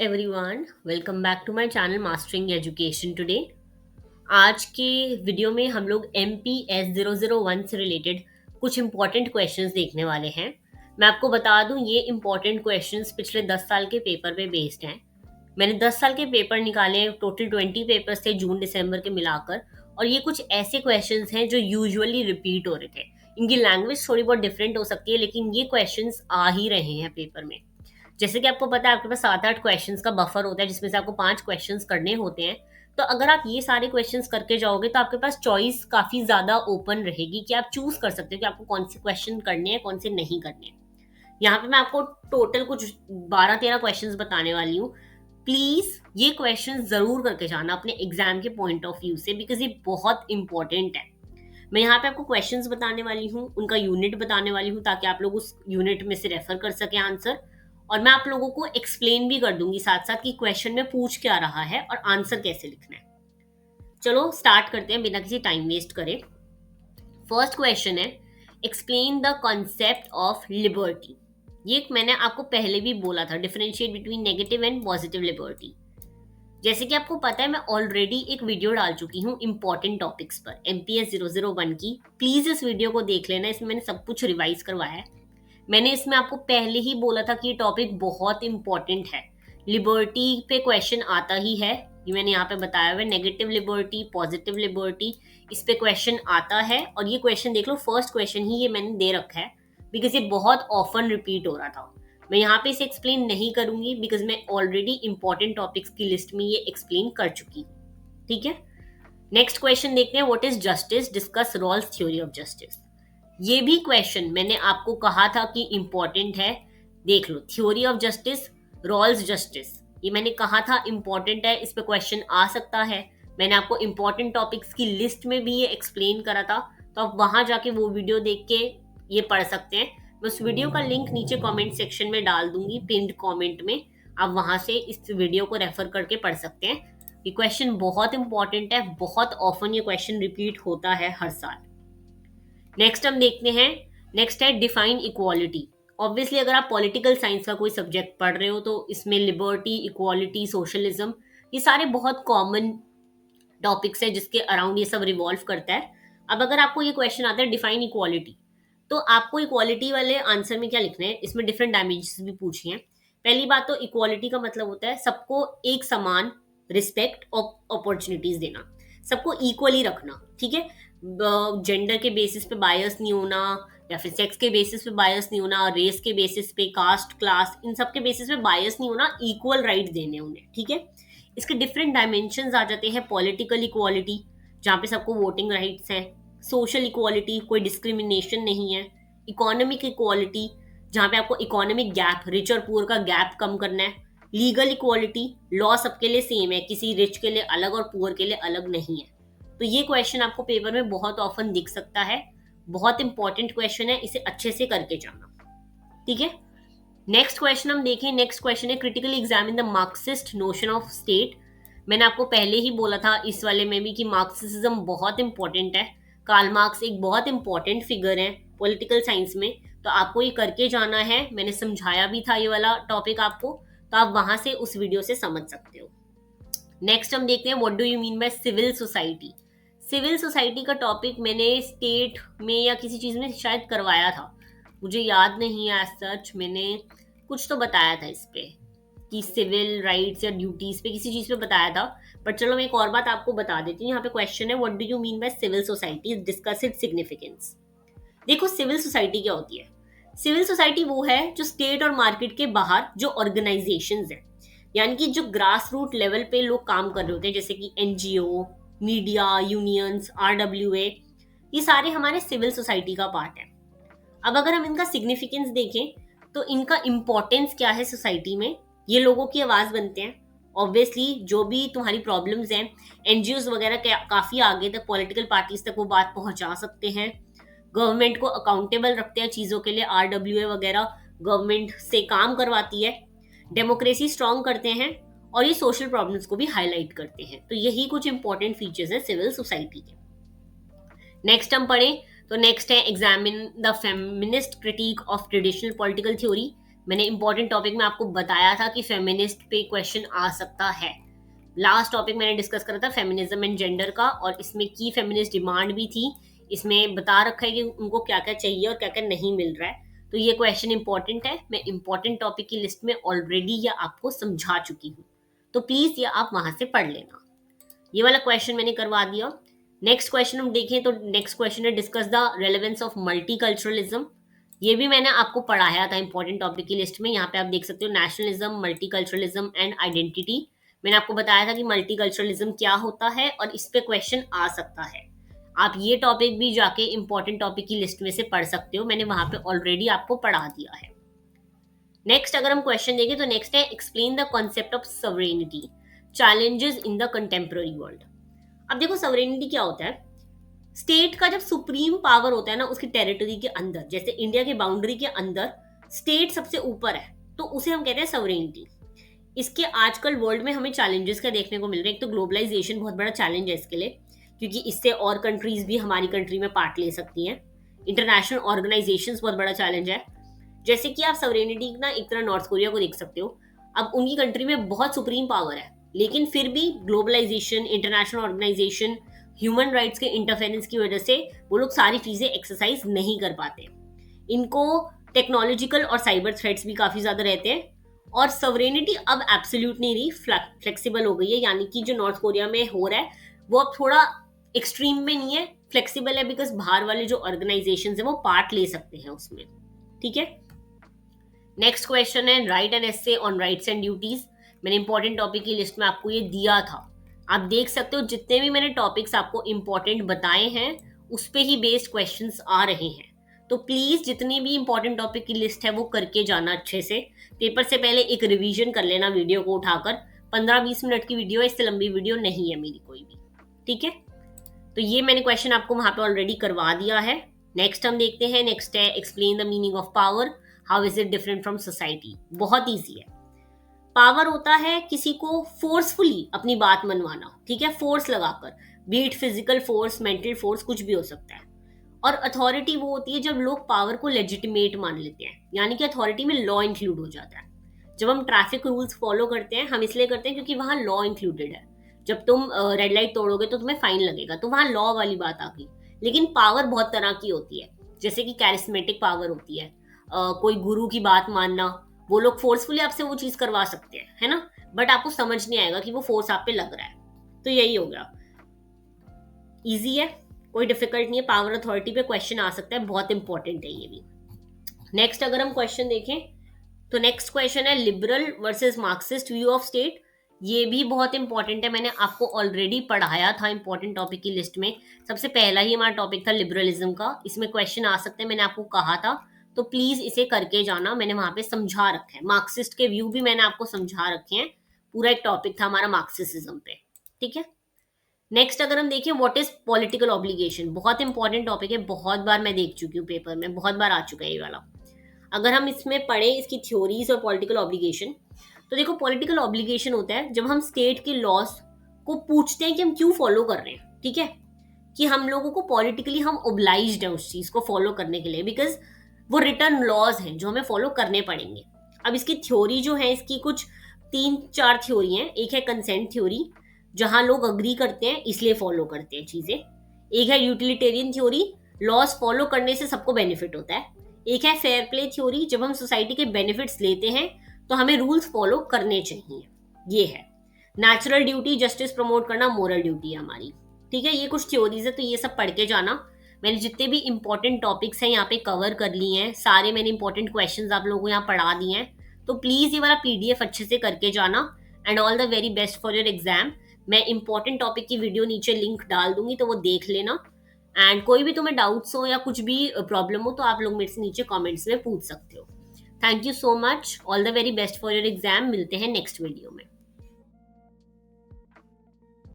Everyone, welcome back to my channel Mastering Education today. आज के video में हम लोग MPS 001 से रिलेटेड कुछ इंपॉर्टेंट क्वेश्चंस देखने वाले हैं। मैं आपको बता दूं, ये इंपॉर्टेंट क्वेश्चंस पिछले 10 साल के पेपर पे बेस्ड हैं। मैंने 10 साल के पेपर निकाले, टोटल 20 पेपर्स थे जून दिसंबर के मिलाकर, और ये कुछ ऐसे क्वेश्चंस हैं जो यूजुअली रिपीट हो रहे थे। इनकी लैंग्वेज थोड़ी बहुत डिफरेंट हो सकती है, लेकिन ये क्वेश्चंस आ ही रहे हैं पेपर में। जैसे कि आपको पता है, आपके पास 7-8 क्वेश्चंस का बफर होता है, जिसमें से आपको 5 क्वेश्चंस करने होते हैं। तो अगर आप ये सारे क्वेश्चंस करके जाओगे तो आपके पास चॉइस काफी ज्यादा ओपन रहेगी कि आप चूज कर सकते हो कि आपको कौन से क्वेश्चन करने हैं, कौन से नहीं करने हैं। यहाँ पे मैं आपको टोटल कुछ 12-13 क्वेश्चंस बताने वाली हूँ। प्लीज ये क्वेश्चन जरूर करके जाना अपने एग्जाम के पॉइंट ऑफ व्यू से, बिकॉज ये बहुत इंपॉर्टेंट है। मैं यहाँ पे आपको क्वेश्चंस बताने वाली हूँ, उनका यूनिट बताने वाली हूँ, ताकि आप लोग उस यूनिट में से रेफर कर सके आंसर। और मैं आप लोगों को एक्सप्लेन भी कर दूंगी साथ साथ कि क्वेश्चन में पूछ क्या रहा है और आंसर कैसे लिखना है। चलो स्टार्ट करते हैं बिना किसी टाइम वेस्ट करे। फर्स्ट क्वेश्चन है, explain the concept of liberty. ये मैंने आपको पहले भी बोला था, differentiate between negative and positive liberty. जैसे कि आपको पता है, मैं ऑलरेडी एक वीडियो डाल चुकी हूँ इंपॉर्टेंट टॉपिक्स पर MPS 001 की। प्लीज इस वीडियो को देख लेना, इसमें मैंने सब कुछ रिवाइज करवाया है। मैंने इसमें आपको पहले ही बोला था कि ये टॉपिक बहुत इंपॉर्टेंट है। लिबर्टी पे क्वेश्चन आता ही है, ये मैंने यहाँ पे बताया हुआ है। नेगेटिव लिबर्टी, पॉजिटिव लिबर्टी, इस पे क्वेश्चन आता है। और ये क्वेश्चन देख लो, फर्स्ट क्वेश्चन ही ये मैंने दे रखा है, बिकॉज ये बहुत ऑफन रिपीट हो रहा था। मैं यहाँ पे इसे एक्सप्लेन नहीं करूंगी, बिकॉज मैं ऑलरेडी इंपॉर्टेंट टॉपिक्स की लिस्ट में ये एक्सप्लेन कर चुकी हूँ। ठीक है, नेक्स्ट क्वेश्चन देखते हैं। What is justice, discuss Rawls theory of justice. ये भी क्वेश्चन मैंने आपको कहा था कि इंपॉर्टेंट है। देख लो, theory of justice, Rawls justice, ये मैंने कहा था इंपॉर्टेंट है, इस पे क्वेश्चन आ सकता है। मैंने आपको इंपॉर्टेंट टॉपिक्स की लिस्ट में भी ये एक्सप्लेन करा था, तो आप वहां जाके वो वीडियो देख के ये पढ़ सकते हैं। मैं उस वीडियो का लिंक नीचे कमेंट सेक्शन में डाल दूंगी, पिन्ड कमेंट में। आप वहां से इस वीडियो को रेफर करके पढ़ सकते हैं। ये क्वेश्चन बहुत इंपॉर्टेंट है, बहुत ऑफन ये क्वेश्चन रिपीट होता है हर साल। नेक्स्ट हम देखते हैं, नेक्स्ट है डिफाइन इक्वालिटी। ऑब्वियसली अगर आप पॉलिटिकल साइंस का कोई सब्जेक्ट पढ़ रहे हो तो इसमें लिबर्टी, इक्वालिटी, सोशलिज्म, ये सारे बहुत कॉमन टॉपिक्स है जिसके अराउंड ये सब रिवॉल्व करता है। अब अगर आपको ये क्वेश्चन आता है डिफाइन इक्वालिटी, तो आपको इक्वालिटी वाले आंसर में क्या लिखना है, इसमें डिफरेंट डायमेंशंस भी पूछी हैं। पहली बात तो इक्वालिटी का मतलब होता है सबको एक समान रिस्पेक्ट और अपॉर्चुनिटीज देना, सबको इक्वली रखना। ठीक है, जेंडर के बेसिस पे बायस नहीं होना, या फिर सेक्स के बेसिस पे बायस नहीं होना, रेस के बेसिस पे, कास्ट, क्लास, इन सब के बेसिस पे बायस नहीं होना, इक्वल राइट देने उन्हें। ठीक है, इसके डिफरेंट डायमेंशंस आ जाते हैं। पॉलिटिकल इक्वालिटी, जहाँ पे सबको वोटिंग राइट्स हैं। सोशल इक्वालिटी, कोई डिस्क्रिमिनेशन नहीं है। इकोनॉमिक इक्वालिटी, जहाँ पे आपको इकोनॉमिक गैप, रिच और पुअर का गैप कम करना है। लीगल इक्वालिटी, लॉ सबके लिए सेम है, किसी रिच के लिए अलग और पुअर के लिए अलग नहीं है। तो ये क्वेश्चन आपको पेपर में बहुत ऑफन दिख सकता है, बहुत इंपॉर्टेंट क्वेश्चन है, इसे अच्छे से करके जाना। ठीक है, नेक्स्ट क्वेश्चन हम देखें। नेक्स्ट क्वेश्चन है, critically examine the Marxist notion of state. मैंने आपको पहले ही बोला था इस वाले में भी कि मार्क्सिज्म बहुत इंपॉर्टेंट है। कार्ल मार्क्स एक बहुत इंपॉर्टेंट फिगर है पॉलिटिकल साइंस में, तो आपको ये करके जाना है। मैंने समझाया भी था ये वाला टॉपिक आपको, तो आप वहां से उस वीडियो से समझ सकते हो। नेक्स्ट हम देखते हैं, what do you mean by civil society. Civil society का टॉपिक मैंने स्टेट में या किसी चीज़ में शायद करवाया था, मुझे याद नहीं है। एज सच मैंने कुछ तो बताया था इस पे, कि सिविल राइट्स या ड्यूटीज पे किसी चीज़ पे बताया था। पर चलो मैं एक और बात आपको बता देती हूँ। यहाँ पे क्वेश्चन है, what do you mean by civil society, discuss its significance. देखो, सिविल सोसाइटी क्या होती है? सिविल सोसाइटी वो है जो स्टेट और मार्केट के बाहर जो ऑर्गेनाइजेशंस है, यानी कि जो ग्रास रूट लेवल पे लोग काम कर रहे होते हैं, जैसे कि NGO, मीडिया, यूनियंस, RWA, ये सारे हमारे सिविल सोसाइटी का पार्ट है। अब अगर हम इनका सिग्निफिकेंस देखें तो इनका इम्पोर्टेंस क्या है सोसाइटी में, ये लोगों की आवाज़ बनते हैं। ऑब्वियसली जो भी तुम्हारी प्रॉब्लम्स हैं, NGOs वगैरह काफ़ी आगे तक, पॉलिटिकल पार्टीज तक वो बात पहुंचा सकते हैं। गवर्नमेंट को अकाउंटेबल रखते हैं चीज़ों के लिए, RWA वगैरह गवर्नमेंट से काम करवाती है। डेमोक्रेसी स्ट्रॉन्ग करते हैं, और ये सोशल प्रॉब्लम्स को भी हाईलाइट करते हैं। तो यही कुछ इंपॉर्टेंट फीचर्स हैं सिविल सोसाइटी के। नेक्स्ट हम पढ़ें तो नेक्स्ट है, examine the feminist critic of traditional political theory. मैंने इंपॉर्टेंट टॉपिक में आपको बताया था कि फेमिनिस्ट पे क्वेश्चन आ सकता है। लास्ट टॉपिक मैंने डिस्कस करा था फेमिनिज्म एंड जेंडर का, और इसमें की फेमिनिस्ट डिमांड भी थी। इसमें बता रखा है कि उनको क्या क्या चाहिए और क्या क्या नहीं मिल रहा है। तो ये क्वेश्चन इंपॉर्टेंट है, मैं इंपॉर्टेंट टॉपिक की लिस्ट में ऑलरेडी ये आपको समझा चुकी हूँ, तो प्लीज ये आप वहां से पढ़ लेना। ये वाला क्वेश्चन मैंने करवा दिया। नेक्स्ट क्वेश्चन हम देखें तो नेक्स्ट क्वेश्चन है discuss the relevance of multiculturalism. ये भी मैंने आपको पढ़ाया था इंपॉर्टेंट टॉपिक की लिस्ट में। यहाँ पे आप देख सकते हो नेशनलिज्म, मल्टीकल्चरलिज्म एंड आइडेंटिटी। मैंने आपको बताया था कि मल्टीकल्चरलिज्म क्या होता है और इस पे क्वेश्चन आ सकता है। आप ये टॉपिक भी जाके इंपॉर्टेंट टॉपिक की लिस्ट में से पढ़ सकते हो, मैंने वहां पे ऑलरेडी आपको पढ़ा दिया है। नेक्स्ट अगर हम क्वेश्चन देखें तो नेक्स्ट है explain the concept of sovereignty, challenges in the contemporary world. अब देखो सॉवरेनिटी क्या होता है। स्टेट का जब सुप्रीम पावर होता है ना उसकी टेरिटरी के अंदर, जैसे इंडिया की बाउंड्री के अंदर स्टेट सबसे ऊपर है, तो उसे हम कहते हैं सॉवरेनिटी। इसके आजकल वर्ल्ड में हमें चैलेंजेस क्या देखने को मिल रहे हैं। एक तो ग्लोबलाइजेशन बहुत बड़ा चैलेंज है इसके लिए, क्योंकि इससे और कंट्रीज भी हमारी कंट्री में पार्ट ले सकती हैं। इंटरनेशनल ऑर्गेनाइजेशंस बहुत बड़ा चैलेंज है। जैसे कि आप सॉवरेनिटी ना एक तरह नॉर्थ कोरिया को देख सकते हो। अब उनकी कंट्री में बहुत सुप्रीम पावर है, लेकिन फिर भी globalisation, international organisation, human rights के इंटरफेरेंस की वजह से वो लोग सारी चीजें एक्सरसाइज नहीं कर पाते। इनको टेक्नोलॉजिकल और साइबर थ्रेट्स भी काफी ज्यादा रहते हैं। और सॉवरेनिटी अब एब्सोल्यूट नहीं रही, फ्लेक्सिबल हो गई है। यानी कि जो नॉर्थ कोरिया में हो रहा है वो अब थोड़ा एक्सट्रीम में नहीं है, फ्लेक्सिबल है, बिकॉज बाहर वाले जो ऑर्गेनाइजेशन है वो पार्ट ले सकते हैं उसमें। ठीक है। नेक्स्ट क्वेश्चन है right an essay on rights and duties. मैंने इंपॉर्टेंट टॉपिक की लिस्ट में आपको ये दिया था। आप देख सकते हो जितने भी मैंने टॉपिक्स आपको इंपॉर्टेंट बताए हैं उस पे ही बेस्ड क्वेश्चंस आ रहे हैं। तो प्लीज जितनी भी इंपॉर्टेंट टॉपिक की लिस्ट है वो करके जाना अच्छे से। पेपर से पहले एक रिवीजन कर लेना वीडियो को उठाकर। 15-20 मिनट की वीडियो है, इससे लंबी वीडियो नहीं है मेरी कोई भी। ठीक है। तो ये मैंने क्वेश्चन आपको वहां पे ऑलरेडी करवा दिया है। नेक्स्ट हम देखते हैं। नेक्स्ट है explain the meaning of power, how is it different from society. बहुत ईजी है। पावर होता है किसी को फोर्सफुली अपनी बात मनवाना, ठीक है, फोर्स लगाकर, be it physical force, mental force, कुछ भी हो सकता है। और अथॉरिटी वो होती है जब लोग पावर को लेजिटिमेट मान लेते हैं, यानी कि अथॉरिटी में लॉ इंक्लूड हो जाता है। जब हम ट्रैफिक रूल्स फॉलो करते हैं, हम इसलिए करते हैं क्योंकि वहां लॉ इंक्लूडेड है। जब तुम रेड लाइट तोड़ोगे तो तुम्हें फाइन लगेगा, तो वहां लॉ वाली बात आ गई। लेकिन पावर बहुत तरह की होती है, जैसे कि कैरिस्मेटिक पावर होती है, कोई गुरु की बात मानना। वो लोग फोर्सफुली आपसे वो चीज करवा सकते हैं, है ना, बट आपको समझ नहीं आएगा कि वो फोर्स आप पे लग रहा है। तो यही हो गया। इजी है, कोई डिफिकल्ट नहीं है। पावर अथॉरिटी पे क्वेश्चन आ सकता है, बहुत इंपॉर्टेंट है ये भी। नेक्स्ट अगर हम क्वेश्चन देखें तो नेक्स्ट क्वेश्चन है liberal versus Marxist view of state. ये भी बहुत इंपॉर्टेंट है, मैंने आपको ऑलरेडी पढ़ाया था इंपॉर्टेंट टॉपिक की लिस्ट में। सबसे पहला ही हमारा टॉपिक था लिबरलिज्म का। इसमें क्वेश्चन आ सकते हैं, मैंने आपको कहा था, तो प्लीज इसे करके जाना। मैंने वहां पे समझा रखा है, मार्क्सिस्ट के व्यू भी मैंने आपको समझा रखे हैं। पूरा एक टॉपिक था हमारा मार्क्सिज्म पे। ठीक है। नेक्स्ट अगर हम देखें व्हाट इज पॉलिटिकल ऑब्लिगेशन, बहुत इंपॉर्टेंट टॉपिक है, बहुत बार मैं देख चुकी हूँ पेपर में, बहुत बार आ चुका है ये वाला। अगर हम इसमें पढ़े इसकी थ्योरीज और पॉलिटिकल ऑब्लिगेशन, तो देखो पॉलिटिकल ऑब्लिगेशन होता है जब हम स्टेट के लॉज को पूछते हैं कि हम क्यों फॉलो कर रहे हैं। ठीक है, कि हम लोगों को पॉलिटिकली हम ओब्लाइज्ड हैं उस चीज को फॉलो करने के लिए, बिकॉज वो रिटर्न लॉज हैं जो हमें फॉलो करने पड़ेंगे। अब इसकी थ्योरी जो है, इसकी कुछ 3-4 थ्योरी हैं। एक है कंसेंट थ्योरी, जहां लोग अग्री करते हैं इसलिए फॉलो करते हैं चीजें। एक है यूटिलिटेरियन थ्योरी, लॉज फॉलो करने से सबको बेनिफिट होता है। एक है फेयर प्ले थ्योरी, जब हम सोसाइटी के बेनिफिट्स लेते हैं तो हमें रूल्स फॉलो करने चाहिए। ये है नेचुरल ड्यूटी, जस्टिस प्रमोट करना मोरल ड्यूटी है हमारी। ठीक है, ये कुछ थ्योरीज है, तो ये सब पढ़ के जाना। मैंने जितने भी इंपॉर्टेंट टॉपिक्स हैं यहाँ पे कवर कर लिए हैं, सारे मैंने इंपॉर्टेंट क्वेश्चंस आप लोगों को यहाँ पढ़ा दिए हैं। तो प्लीज ये वाला पीडीएफ अच्छे से करके जाना। And all the very best for your exam. मैं इंपॉर्टेंट टॉपिक की वीडियो नीचे लिंक डाल दूंगी, तो वो देख लेना। एंड कोई भी तुम्हें डाउट्स हो या कुछ भी प्रॉब्लम हो तो आप लोग मेरे से नीचे कमेंट्स में पूछ सकते हो। Thank you so much, all the very best for your exam. मिलते हैं नेक्स्ट वीडियो में।